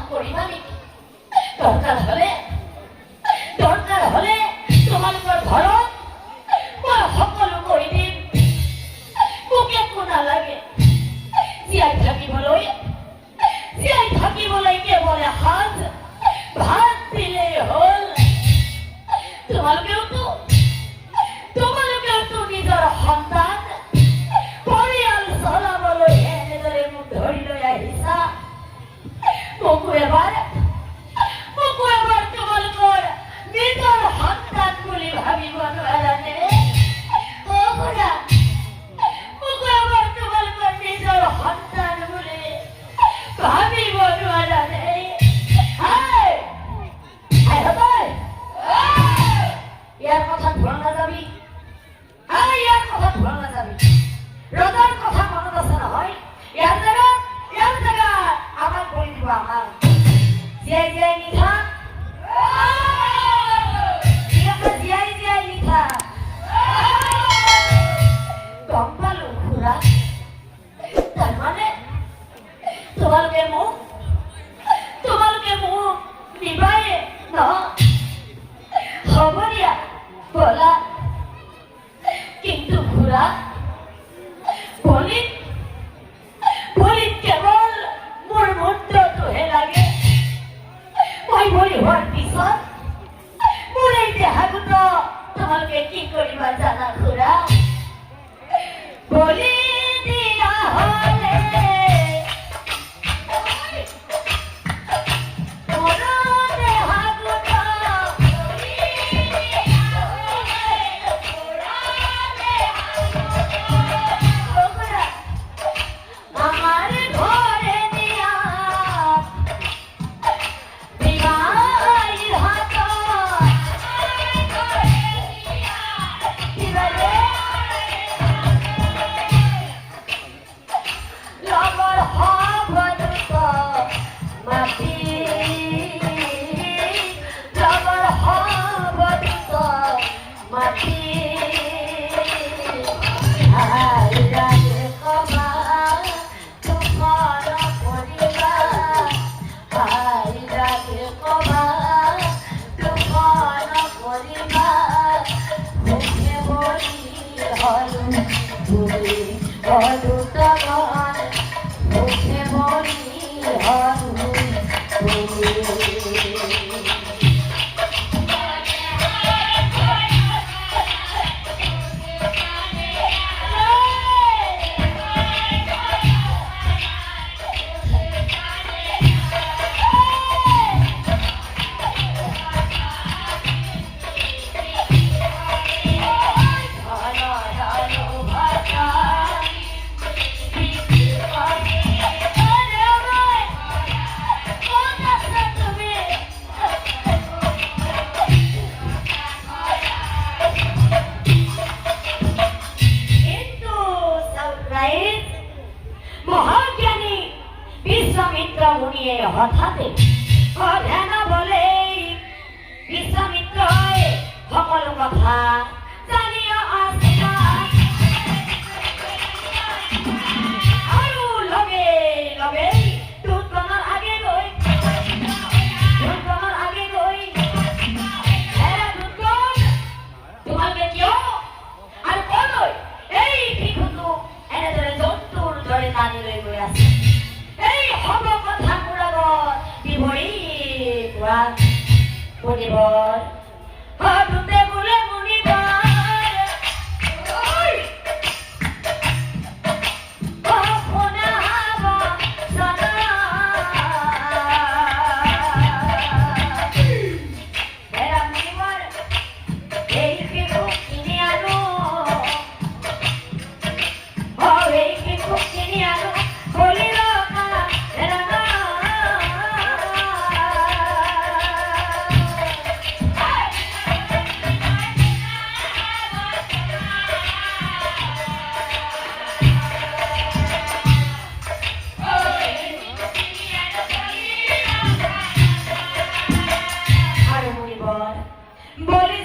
করিবানি দরকার হলে তোমার উপর ধরো সকল করিদিন মুখে কোনা লাগে জিয়াই থাকি বলে কে বলে হাত ভাত দিলে হল তোমালোকেও তো নিজের সন্তান পৰিয়াল চলাবলৈ এনেদৰে মোক ধৰি লৈ আহিছা মোকো এবাৰ তোমালোকৰ নিজৰ সন্তান বুলি ভাবিব নোৱাৰানে মোকো এবাৰ তোমালোকৰ নিজৰ সন্তান বুলি ভাবিব নোৱাৰানে ইয়াৰ কথা ভুল নাযাবি ৰজাৰ কথা মনত আছে নহয় ইয়াৰ জেগা আমাক কৰি দিব আমাক জীয়াই নিথা জীয়াই নিথা গম পালো খুৰা তাৰমানে তোমালোকে মোক নিবায়ে ন হ'ব দিয়া বলা কিন্তু খুৰা বলিত কেৱল মোৰ মন্ত্ৰটোহে লাগে মই বলি হোৱাৰ পিছত মোৰ এই দেহাটোত তোমালোকে কি কৰিবা জানা খুৰা বলি দিয়া হলে হঠাতে অধ্যানা বলে বিশ্বামিত্ৰই সকলো কথা জানিও আছিল আৰু লগে দুজনৰ আগে গৈ তোমালোকে কিয় আৰু কলৈ এই শিশুটো এনেদৰে জন্তুৰ দৰে টানি লৈ গৈ আছে এই সব কথা মোৰ আগত বিভৰি কোৱা মুনিবৰ হাততে বোলে মুনিবৰ বলি